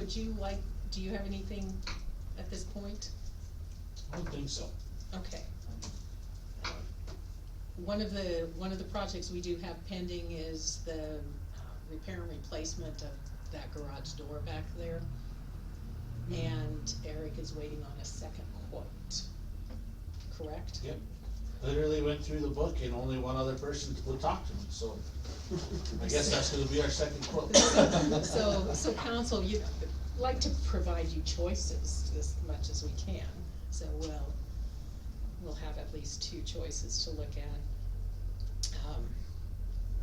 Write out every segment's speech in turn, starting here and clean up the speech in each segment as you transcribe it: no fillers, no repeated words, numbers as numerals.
do you have anything at this point? I don't think so. Okay. One of the projects we do have pending is the repair and replacement of that garage door back there. And Eric is waiting on a second quote, correct? Yep. Literally went through the book and only one other person would talk to me, so I guess that's gonna be our second quote. So council, you'd like to provide you choices as much as we can, so we'll have at least two choices to look at.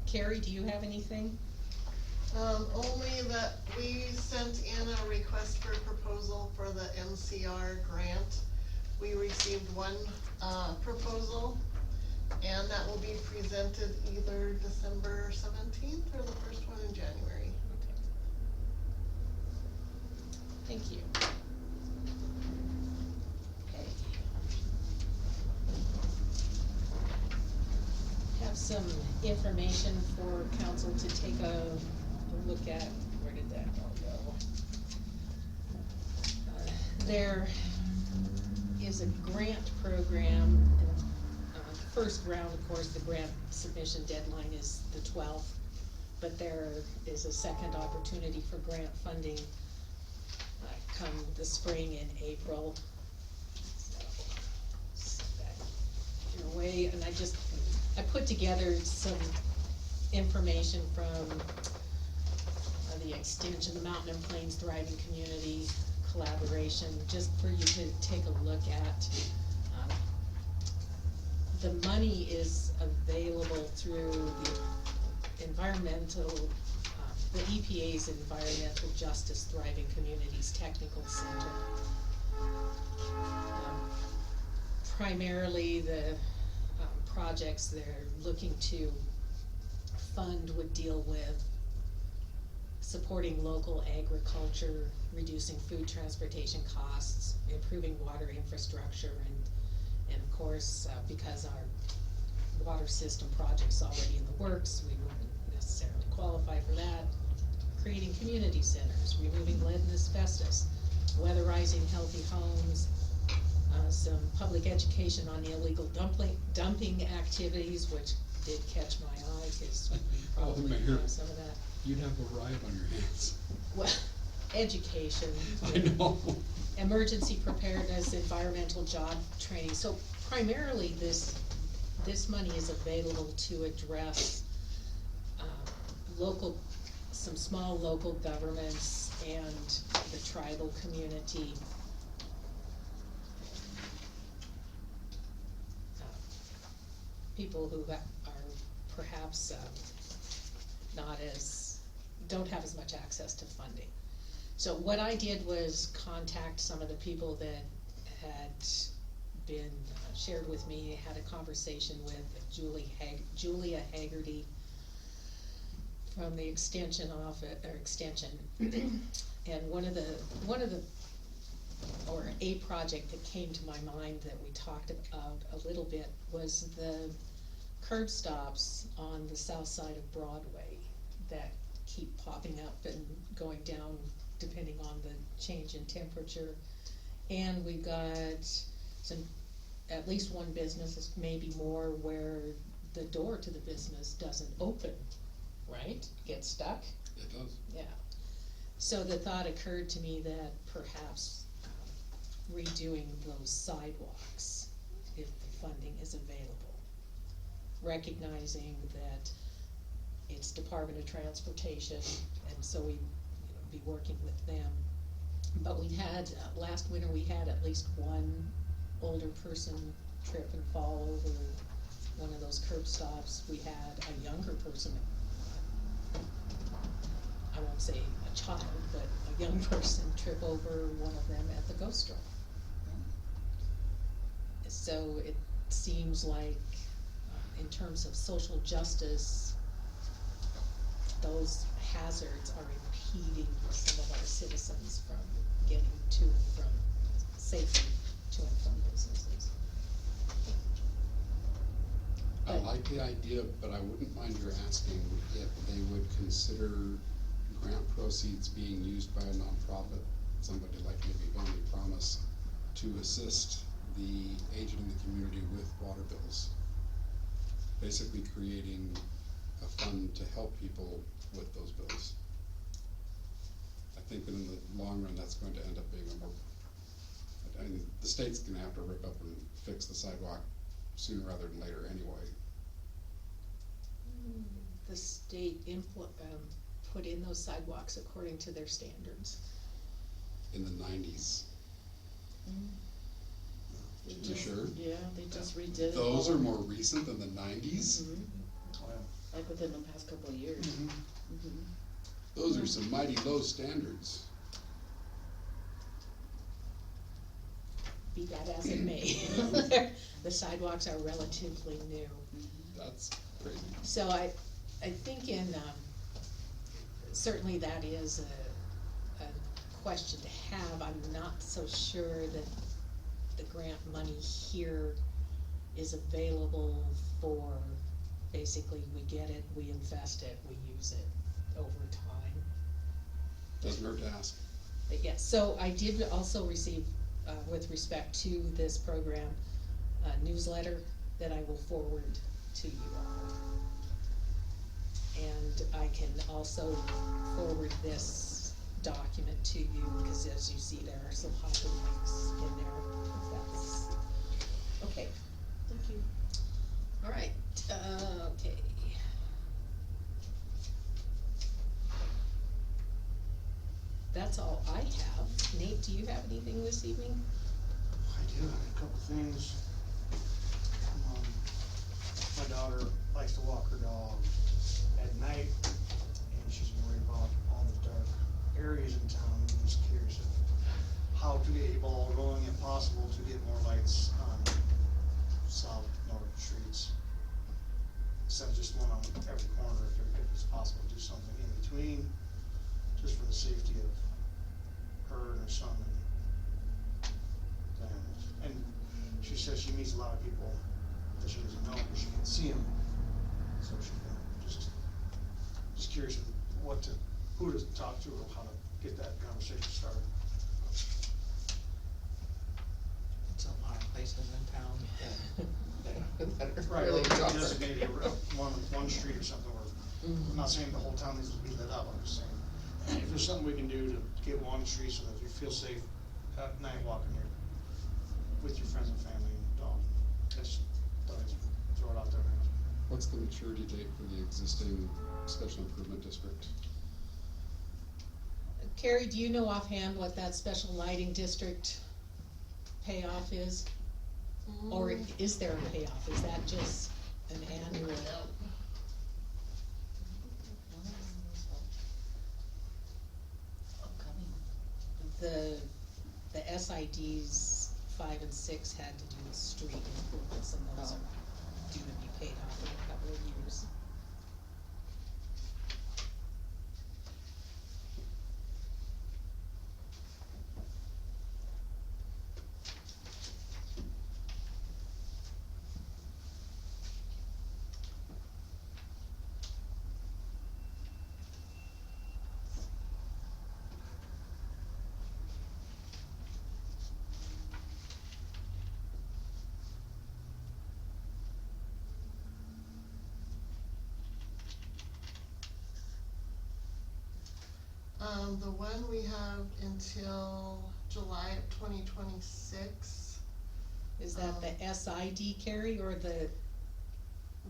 Carrie, do you have anything? Only that we sent in a request for proposal for the NCR grant. We received one, proposal, and that will be presented either December 17th or the first one in January. Okay. Thank you. Okay. Have some information for council to take a look at. Where did that all go? There is a grant program. First round, of course, the grant submission deadline is the 12th, but there is a second opportunity for grant funding come the spring in April. So, set that your way, and I put together some information from the extension, the Mountain and Plains Thriving Community collaboration, just for you to take a look at. The money is available through the environmental, the EPA's Environmental Justice Thriving Communities Technical Center. Primarily the projects they're looking to fund would deal with supporting local agriculture, reducing food transportation costs, improving water infrastructure, and of course, because our water system project's already in the works, we wouldn't necessarily qualify for that. Creating community centers, removing lead and asbestos, weatherizing healthy homes, some public education on illegal dumping activities, which did catch my eye, because probably Mayor, some of that. You'd have a riot on your hands. Well, education. I know. Emergency preparedness, environmental job training. So primarily this money is available to address some small local governments and the tribal community. People who are perhaps don't have as much access to funding. So what I did was contact some of the people that had been shared with me, had a conversation with Julia Haggerty from the extension office, or extension. And one of the a project that came to my mind that we talked about a little bit was the curb stops on the south side of Broadway that keep popping up and going down depending on the change in temperature. And we've got at least one business, maybe more, where the door to the business doesn't open, right? Gets stuck. It does. Yeah. So the thought occurred to me that perhaps redoing those sidewalks, if the funding is available, recognizing that it's Department of Transportation, and so we be working with them. But we had, last winter we had at least one older person trip and fall over one of those curb stops. We had a younger person, I won't say a child, but a young person trip over one of them at the ghost run. So it seems like, in terms of social justice, those hazards are impeding some of our citizens from getting to and from, safely to and from businesses. I like the idea, but I wouldn't mind your asking if they would consider grant proceeds being used by a nonprofit, somebody like maybe Family Promise, to assist the aged in the community with water bills. Basically creating a fund to help people with those bills. I think that in the long run, that's going to end up being a more, I mean, the state's gonna have to rip up and fix the sidewalk sooner rather than later anyway. The state put in those sidewalks according to their standards. In the 90s. They You just- sure? Yeah, they just redid it. Those all. are more recent than the 90s? Mhm. Like within the past couple of years. Mhm. Those are some mighty low standards. Be that as it may. The sidewalks are relatively new. That's crazy. So I think certainly that is a question to have. I'm not so sure that the grant money here is available for, basically, we get it, we invest it, we use it over time. Doesn't hurt to ask. But yes, so I did also receive, with respect to this program, a newsletter that I will forward to you all. And I can also forward this document to you, because as you see, there are some hyperlinks in there, if that's, okay. Thank you. All right, okay. That's all I have. Nate, do you have anything this evening? I do have a couple things. My daughter likes to walk her dog at night, and she's worried about all the dark areas in town. I'm just curious of how to get a ball rolling, if possible, to get more lights on south, north streets. Instead of just one on every corner, if it's possible, do something in between, just for the safety of her and her son and them. And she says she meets a lot of people that she doesn't know, but she can see them. So she can, just curious of who to talk to or how to get that conversation started. It's a lot of places in town that are Right, really like dark. designated one street or something, or, I'm not saying the whole town needs to be lit up, I'm just saying, if there's something we can do to get one street so that you feel safe at night walking here with your friends and family and dog, I just thought I'd throw it out there. What's the maturity date for the existing special improvement district? Carrie, do you know offhand what that special lighting district payoff is? Or is there a payoff? Is that just an annual? Upcoming. The SIDs 5 and 6 had to do with street improvements, and those are due to be paid off in a couple of years. The one we have until July of 2026, Is that the SID, Carrie, or the,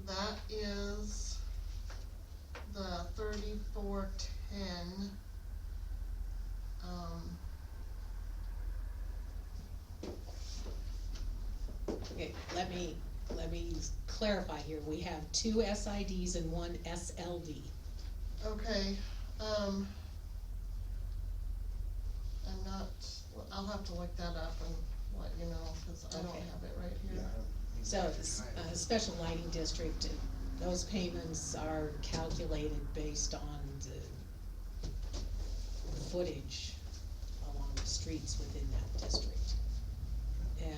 that is the 3410. okay, let me clarify here. We have 2 SIDs and 1 SLD. Okay, I'm not, I'll have to look that up and let you know, cause I don't Okay. have it right here. So, special lighting district, those payments are calculated based on the footage along the streets within that district. And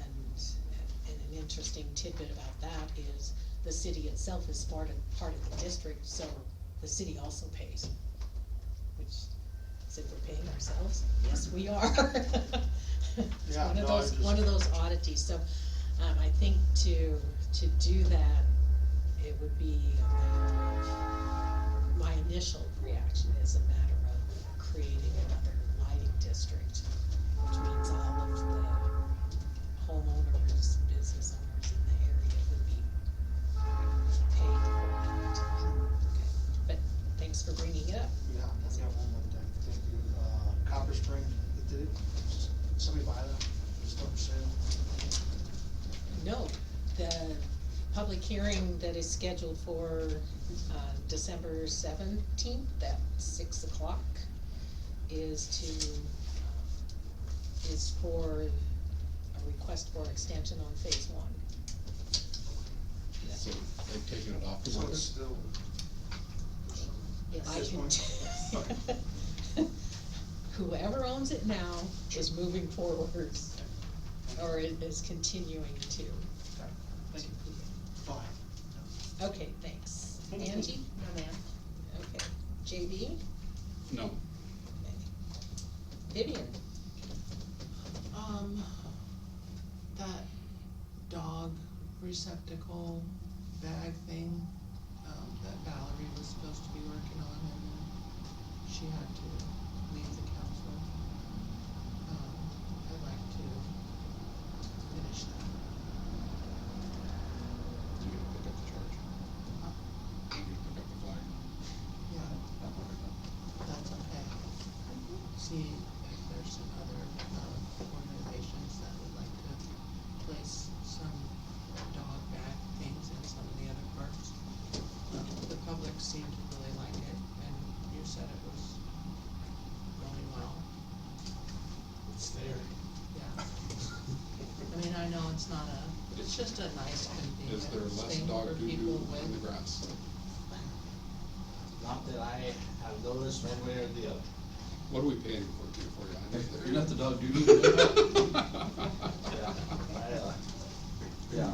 an interesting tidbit about that is the city itself is part of the district, so the city also pays. which, said we're paying ourselves, yes, we are. It's Yeah, one of no, I those, just- one of those oddities, so, I think to do that, it would be a matter of, my initial reaction is a matter of creating another lighting district, which means all of the homeowners, business owners in the area would be paid for that. Okay, but thanks for bringing it up. Yeah, I got one more thing, thank you, Copper Spring, did it, somebody buy that, it's still for sale? No, the public hearing that is scheduled for, December 17th at 6 o'clock is for a request for extension on phase 1. So they've taken it off the So market? it's still, I This can, whoever owns it now is moving forward, or is continuing to. thank you, fine. Okay, thanks. Angie? No, ma'am. Okay. JB? No. Okay. Vivian? That dog receptacle bag thing, that Valerie was supposed to be working on, and she had to leave the council. I'd like to finish that. You gonna pick up the charge? You gonna pick up the flag? Yeah, that's okay. See if there's some other, organizations that would like to place some dog bag things in some of the other parks. The public seemed to really like it, and you said it was going well. It's there. Yeah. I mean, I know it's not it's just a nice Is there convenience less thing dog for doo-doo people in the with. grass? Not that I have noticed one way or the other. What are we paying for you? I think You're not the dog doo-doo. Yeah.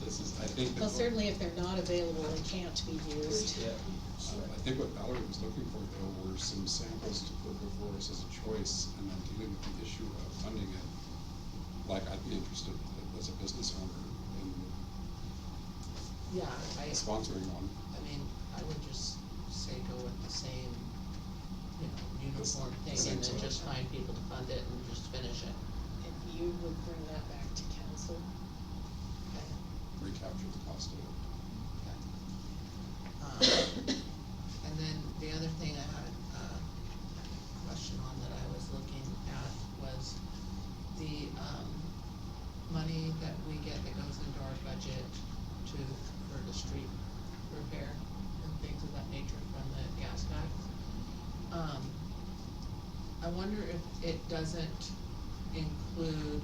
This is, I think that. Well, certainly if they're not available and can't be used. I think what Valerie was looking for though were some samples to put before us as a choice, and then dealing with the issue of funding it. Like, I'd be interested as a business owner in Yeah, sponsoring one. I mean, I would just say go with the same, uniform thing, same and then sort. just find people to fund it and just finish it. And you would bring that back to council. Recapture the cost of it. And then the other thing I had a question on that I was looking at was the, money that we get that goes into our budget for the street repair and things of that nature from the gas tax. I wonder if it doesn't include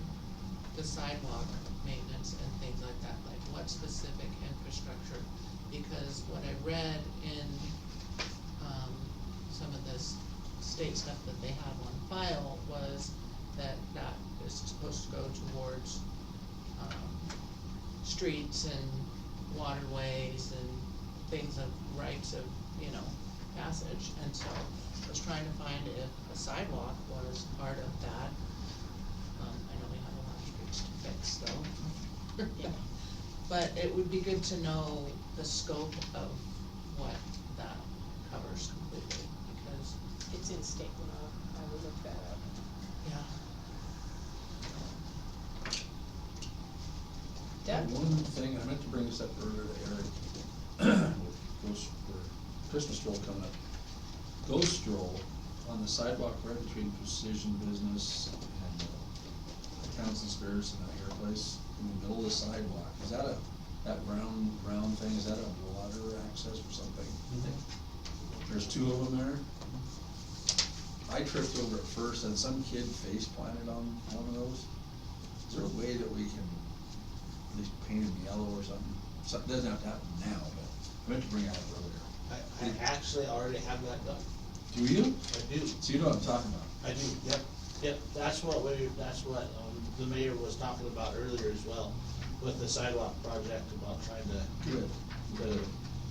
the sidewalk maintenance and things like that, like what specific infrastructure? Because what I read in, some of this state stuff that they have on file was that is supposed to go towards, streets and waterways and things of rights of, passage, and so I was trying to find if a sidewalk was part of that. I know we have a lot of streets to fix though. Yeah. But it would be good to know the scope of what that covers completely, because, It's in state law, I will look that up. yeah. Deb? One thing, I meant to bring this up earlier to Eric, goes for Christmas stroll coming up. Ghost stroll on the sidewalk right between Precision Business and Townsend Spirits and that hair place, in the middle of the sidewalk. Is that that round thing, is that a water access or something? There's two of them there. I tripped over it first and some kid face planted on one of those. Is there a way that we can at least paint them yellow or something? Something doesn't have to happen now, but I meant to bring it up earlier. I actually already have that done. Do you? I do. So you know what I'm talking about? I do, yep, that's what the mayor was talking about earlier as well, with the sidewalk project, about trying to Good.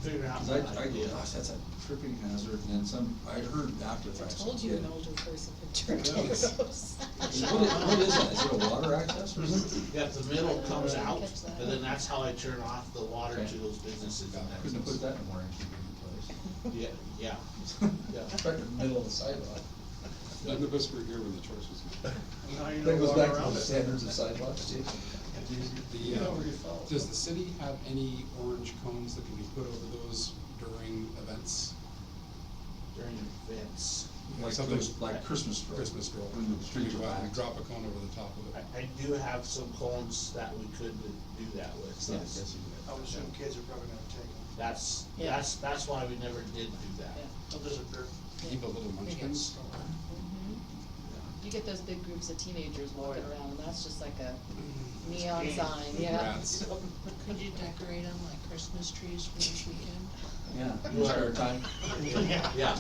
figure out Cause that I go, idea. gosh, that's a tripping hazard, and then some, I heard after the I fact. told you an older person could turn Yeah. those. What is that? Is it a water access or is it? Yeah, the middle comes didn't out, catch that. and then that's how I turn off the water Okay. to those businesses and that. Couldn't have put that in a more inconvenient place. Yeah, yeah, yeah. Right in the middle of the sidewalk. None of us were here when the choice was made. Now you know That goes walk back to around the it. standards of sidewalks, too. You know where you fell. Does the city have any orange cones that can be put over those during events? During events. Like Something those, like Christmas stroll. Christmas stroll. When the streets You are go out and packed. drop a cone over the top of it. I do have some cones that we could do that with, Yeah, I yes. guess you would. I would assume kids are probably gonna take them. Yeah. That's why we never did do that. Yeah. They'll disappear. Keep a little munchkins. You get those big groups of teenagers walking around, and that's just like a neon sign, yeah. Rats. Could you decorate them like Christmas trees for this weekend? Yeah, You in are- spare time. Yeah,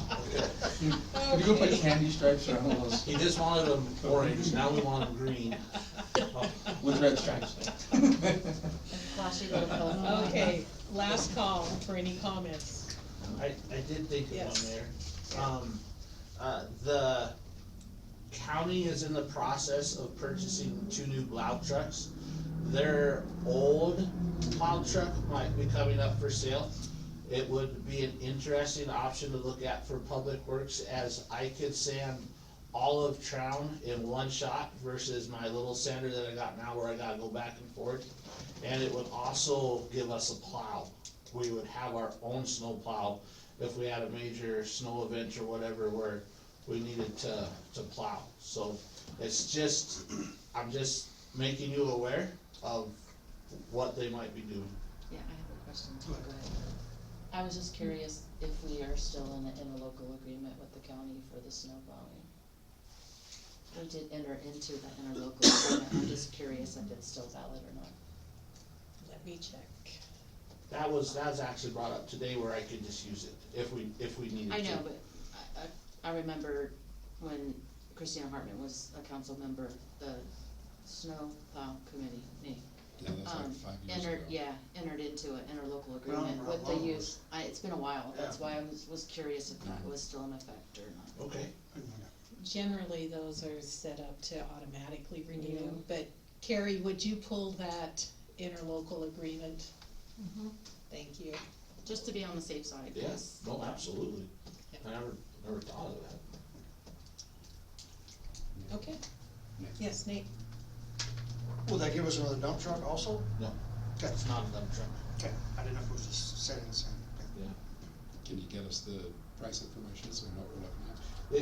Could you go put candy stripes around all those he just wanted them orange, now we want them green. with red stripes? And flashy little colorful lights. Okay, last call for any comments. I did think of Yes. one there. The county is in the process of purchasing 2 new plow trucks. Their old plow truck might be coming up for sale. It would be an interesting option to look at for public works, as I could sand all of Trown in one shot versus my little sander that I got now where I gotta go back and forth. And it would also give us a plow. We would have our own snow plow if we had a major snow event or whatever where we needed to plow. So it's just, I'm just making you aware of what they might be doing. Yeah, I have a question too, go ahead. I was just curious if we are still in a interlocal agreement with the county for the snow plowing. We did enter into the interlocal agreement, I'm just curious if it's still valid or not. Let me check. That was actually brought up today where I could just use it if we needed to. I know, but I remember when Christina Hartman was a council member, the snow plow committee, me. Yeah, that's like 5 years ago. Entered into an interlocal Well, agreement around with the long use, it's been a while, that's Yeah. why I was curious if that was still in effect or not. Okay. Generally, those are set up to automatically renew, Yeah. but Carrie, would you pull that interlocal agreement? Thank you. Just to be on the safe side, Yes, yes. no, absolutely. I never thought of that. Okay. Yes, Nate? Will that give us another dump truck also? No, Okay, it's not a dump truck. okay, I didn't know if it was just setting the same. Okay. Yeah. Can you get us the price information so we know what we're looking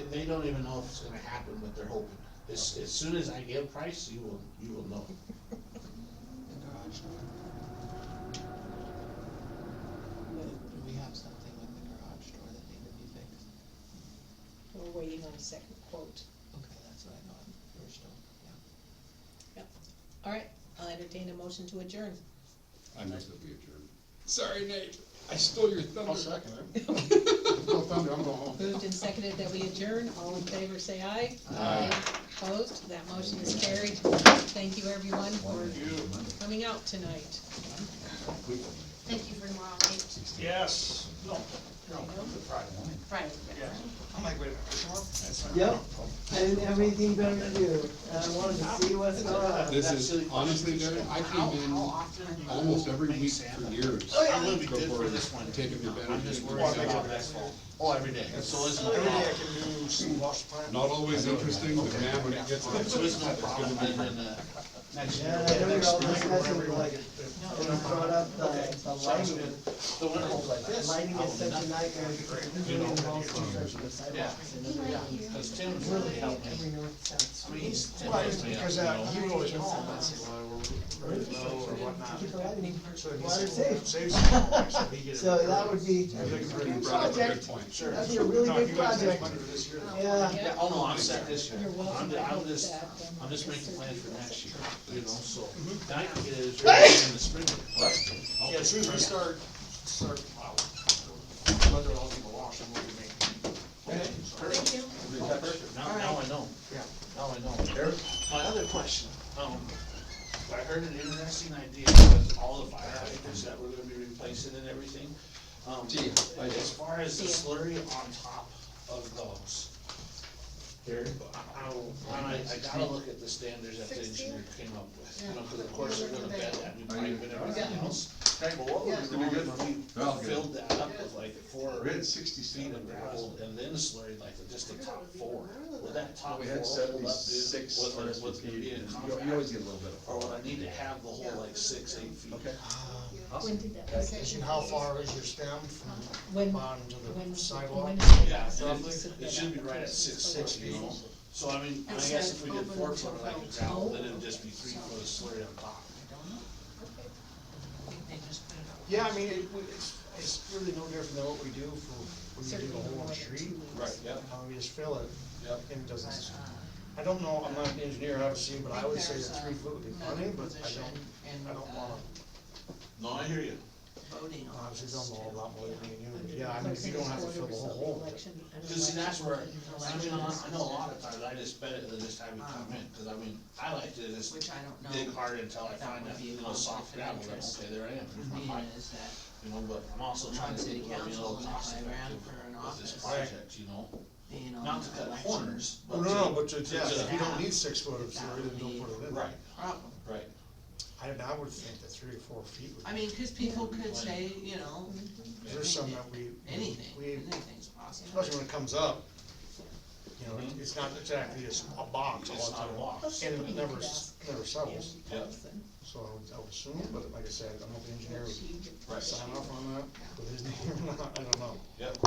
at? They don't even know if it's gonna happen, but they're hoping. As soon as I get a price, you will know. The garage door. Do we have something with the garage door that needed to be fixed? We're waiting on a second quote. Okay, that's what I thought, we're still, yeah. All right, I'll entertain a motion to adjourn. I must have adjourned. Sorry, Nate, I stole your thunder. I'll second it. No thunder, I'm going home. Moved and seconded that we adjourn. All in favor, say aye. Aye. Opposed? That motion is carried. Thank you, everyone, for coming out tonight. Thank you for tomorrow, Kate. Yes, no, Friday. Friday. Yeah. I'm like, wait a minute, tomorrow? That's not- Yep, and everything better to do, I wanted to see what's going on. This is, honestly, Derek, I came in almost every week for years. I'm gonna be good for this one. Taking advantage I'm just of worried it. about next fall. Oh, every day. So it's Every day I no, can do some wash the plant. Not always interesting, but man, when it gets. so it's no problem then next year. Yeah, I know you're all discussing Whatever you like, want. and I brought up the Sounds lighting, good. The winter holes like this. lighting is such a nightmare, You because know, it involves construction of sidewalks and everything. Cause Tim's really helped me. Every north, south, I mean, street. Tim Well, helps me out, because, you know. he would always call and say, well, we're ready to go or whatnot. Keep the lighting So he water said, safe. save some, so he get it. So that would be a Everything's ready. good Brought up a project, good point. Sure. that'd be a really No, if big you guys have project, money for this year, though. yeah. Yeah, oh no, I'm set this year. You're welcome to I'm help just, that, I'm just making plans for next year, you know, so. Mm-hmm. Then I can get it as early in the spring. Yeah, as soon as we start, wow, whether I'll do the wash, I'm gonna make. Okay, perfect. Thank you. Perfect, now I know. Yeah. Now I know. My other question, I heard an interesting idea with all the firefighters that we're gonna be replacing and everything. Gee, I As just, far as the See slurry on top of those, here, I gotta look at the standards that the 60? engineer came up with, you know, cause of course they're gonna bed that new Are pipe you- and everything else. Okay, but what Yeah. would we do if we Well, good. filled that up with like 4 we had feet 67 of gravel and then slurried like just the top 4? Would that top we 4 had hold up, dude, 76 with it being you compact? always get a little bit of. Or would I need to have the whole like 6, 8 feet? Okay. When did that? And how far is your stem from When, bottom to when, the sidewalk? when is it? Yeah, and Roughly? it should be right at 6 feet, you know? So I mean, I It guess said if we did open 4 foot until like a built. gravel, then it'd just be 3 foot of slurry on top. Yeah, I mean, it's really no different than what we do for, when you do Certainly a whole more than street. 2 Right, yep. We just fill it, Yep. and it doesn't, I don't know, I'm not an engineer, obviously, but I would say that 3 foot would be plenty, but I don't wanna, No, I hear you. Voting on obviously this don't know a too. lot more than me and you, but yeah, I mean, if you don't have to fill the whole hole. but- Cause see, that's where, I mean, I know a lot of times I just bet it this time you come in, cause I mean, I like to just Which I don't know. dig hard until I if find would that, be a you know, soft conflict of gravel, then interest okay, there I am, here's my Being pipe. is that You know, but I'm also I'm trying on to city be a council, little and if cost I ran effective for an with this office, project, you know? being on Not to the cut election corners, Oh, but no, no, to- but yeah, to- if you don't need 6 foot of slurry, then don't put it in. Right, problem. right. I would think that 3 or 4 feet would. I mean, cause people could say, you know, There's some that we, anything, we, anything's possible. especially when it comes up, you know, it's not exactly a box all It's the not a time. box. And it never settles, Yep. so I would assume, but like I said, I don't know if the engineer would Right. sign off on that with his name or not, I don't know. Yep.